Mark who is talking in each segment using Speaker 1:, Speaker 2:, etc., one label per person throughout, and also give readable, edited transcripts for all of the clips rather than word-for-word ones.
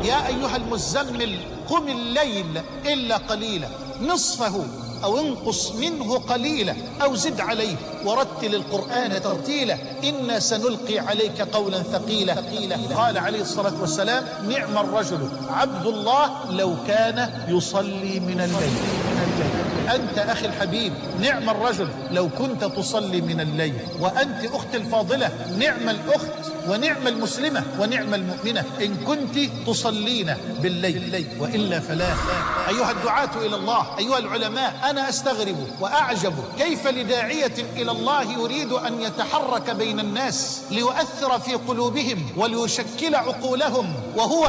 Speaker 1: يا أيها المزمل قم الليل إلا قليلا نصفه أو انقص منه قليلا أو زد عليه ورتل القرآن ترتيلا إنا سنلقي عليك قولا ثقيلا. قال عليه الصلاة والسلام نعم الرجل عبد الله لو كان يصلي من الليل. أنت أخي الحبيب نعم الرجل لو كنت تصلي من الليل. وأنت أختي الفاضلة نعم الأخت ونعم المسلمة ونعم المؤمنة إن كنت تصلين بالليل، وإلا فلا. أيها الدعاة إلى الله، أيها العلماء، أنا أستغرب وأعجب كيف لداعية إلى الله يريد أن يتحرك بين الناس ليؤثر في قلوبهم وليشكل عقولهم وهو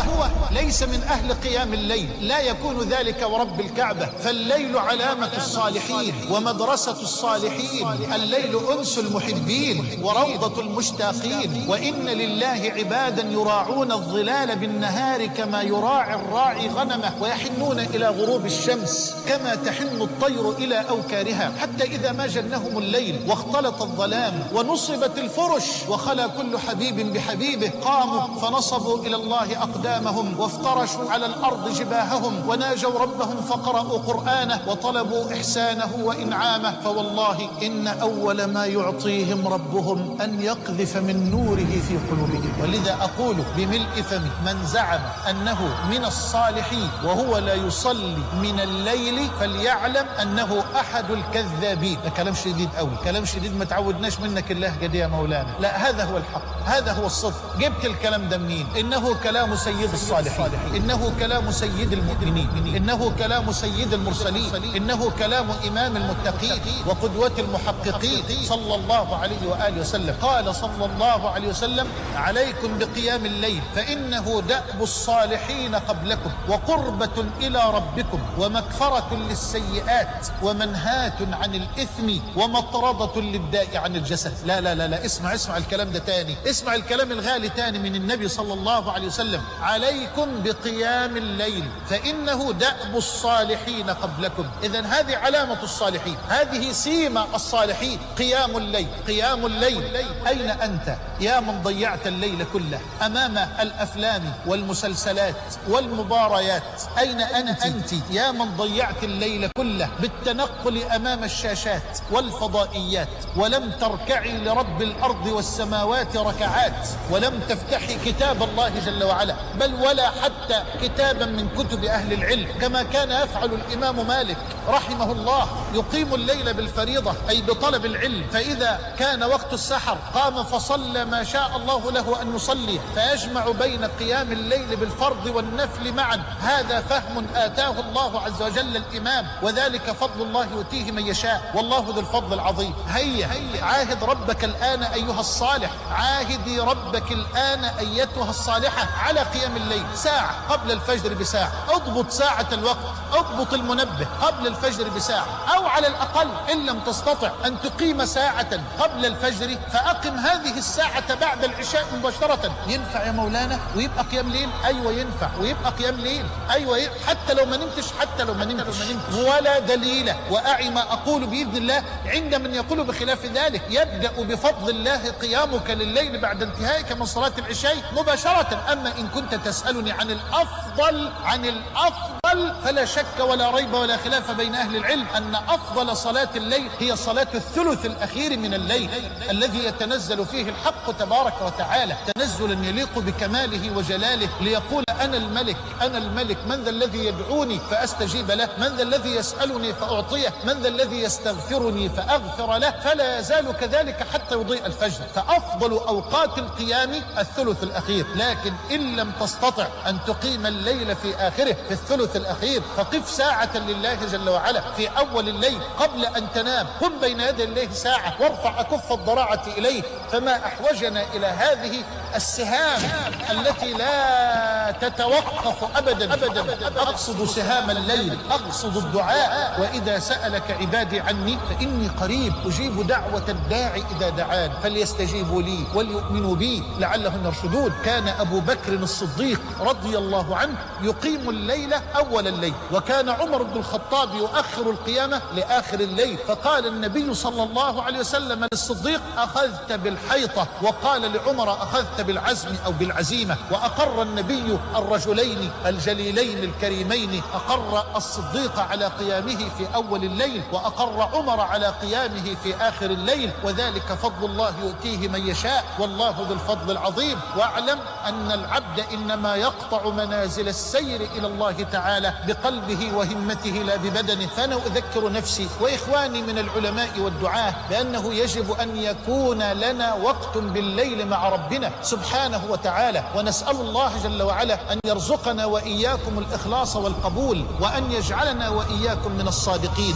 Speaker 1: ليس من أهل قيام الليل. لا يكون ذلك ورب الكعبة، فالليل علامة الصالحين ومدرسة الصالحين، الليل أنس المحبين وروضة المشتاقين. وإن لله عبادا يراعون الظلال بالنهار كما يراعي الراعي غنمه ويحنون إلى غروب الشمس كما تحن الطير إلى أوكارها، حتى إذا ما جنهم الليل واختلط الظلام ونصبت الفرش وخلى كل حبيب بحبيبه قاموا فنصبوا إلى الله أقدامهم وافترشوا على الأرض جباههم وناجوا ربهم فقرأوا قرآنه وطلبوا إحسانه وإنعامه. فوالله إن أول ما يعطيهم ربهم أن يقذف من نوره في قلوبهم. ولذا أقول بملء فمي من زعم أنه من الصالحين وهو لا يصلي من الليل فليعلم أنه أحد الكذابين. ده كلام شديد قوي، كلام شديد، ما تعودناش منك اللهجة دي يا مولانا. لا، هذا هو الحق، هذا هو الصدق. جبت الكلام ده منين؟ إنه كلام سيد الصالحين، إنه كلام سيد المؤمنين، إنه كلام سيد المرسلين، إنه كلام إمام المتقين وقدوة المحققين صلى الله عليه وآله وسلم. قال صلى الله عليه وسلم عليكم بقيام الليل فإنه دأب الصالحين قبلكم وقربة إلى ربكم ومكفرة للسيئات ومنهاة عن الإثم ومطردة للداء عن الجسد. لا لا لا لا، اسمع الكلام ده تاني، اسمع الكلام الغالي تاني من النبي صلى الله عليه وسلم. عليكم بقيام الليل فإنه دأب الصالحين قبلكم. إذن هذه علامة الصالحين، هذه سيمة الصالحين، قيام الليل. قيام الليل. أين أنت يا من ضيعت الليل كله أمام الأفلام والمسلسلات والمباريات؟ أين أنت يا من ضيعت الليل كله بالتنقل أمام الشاشات والفضائيات ولم تركعي لرب الأرض والسماوات ركعات ولم تفتحي كتاب الله جل وعلا، بل ولا حتى كتابا من كتب أهل العلم كما كان يفعل الإمام مالك رحمه الله، يقيم الليل بالفريضة أي بطلب العلم، فإذا كان وقت السحر قام فصلى ما شاء الله له أن يصلي، فيجمع بين قيام الليل بالفرض والنفل معا. هذا فهم آتاه الله عز وجل الإمام، وذلك فضل الله يؤتيه من يشاء، والله ذو الفضل العظيم. هيا عاهد ربك الآن أيها الصالح، عاهدي ربك الآن أيتها الصالحة على قيام الليل ساعة قبل الفجر بساعة. اضبط ساعة الوقت، اضبط المنبه قبل الفجر بساعة، أو على الأقل إن لم تستطع أن تقيم ساعة قبل الفجر فأقم هذه الساعة بعد العشاء مباشرة. ينفع يا مولانا ويبقى قيام ليل؟ أيوة ينفع ويبقى قيام ليل، أيوة حتى لو ما نمتش، ولا دليل. وأعي ما أقول بإذن الله عند من يقول بخلاف ذلك. يبدأ بفضل الله قيامك لليل بعد انتهائك من صلاة العشاء مباشرة. أما إن كنت تسألني عن الأفضل فلا شك ولا ريب ولا خلاف بين أهل العلم أن أفضل صلاة الليل هي صلاة الثلث الأخير من الليل الذي يتنزل فيه الحق تبارك وتعالى تنزلا يليق بكماله وجلاله ليقول أنا الملك أنا الملك، من ذا الذي يدعوني فأستجيب له، من ذا الذي يسألني فأعطيه، من ذا الذي يستغفرني فأغفر له، فلا يزال كذلك حتى يضيء الفجر. فأفضل أوقات القيام الثلث الأخير، لكن إن لم تستطع أن تقيم الليل في آخره في الثلث الأخير فقف ساعة لله جل وعلا في أول الليل قبل أن تنام. قم بين يدي الله ساعة وارفع أكف الضراعة إليه. فما أحوجنا إلى هذه السهام التي لا تتوقف أبدا. أقصد سهام الليل، أقصد الدعاء. وإذا سألك عبادي عني فإني قريب أجيب دعوة الداعي إذا دعان فليستجيبوا لي وليؤمنوا بي لعلهم يرشدون. كان أبو بكر الصديق رضي الله عنه يقيم الليل أول الليل، وكان عمر بن الخطاب يؤخر القيامة لآخر الليل. فقال النبي صلى الله عليه وسلم للصديق أخذت بالحيطة، وقال لعمر أخذت بالعزم أو بالعزيمة. وأقر النبي الرجلين الجليلين الكريمين، أقر الصديق على قيامه في أول الليل، وأقر عمر على قيامه في آخر الليل، وذلك فضل الله يؤتيه من يشاء، والله ذو الفضل العظيم. واعلم أن العبد إنما يقطع منازل السير إلى الله تعالى بقلبه وهمته لا ببدنه. فأنا أذكر نفسي وإخواني من العلماء والدعاة بأنه يجب أن يكون لنا وقت بالليل مع ربنا سبحانه وتعالى، ونسأل الله جل وعلا أن يرزقنا وإياكم الإخلاص والقبول، وأن يجعلنا وإياكم من الصادقين.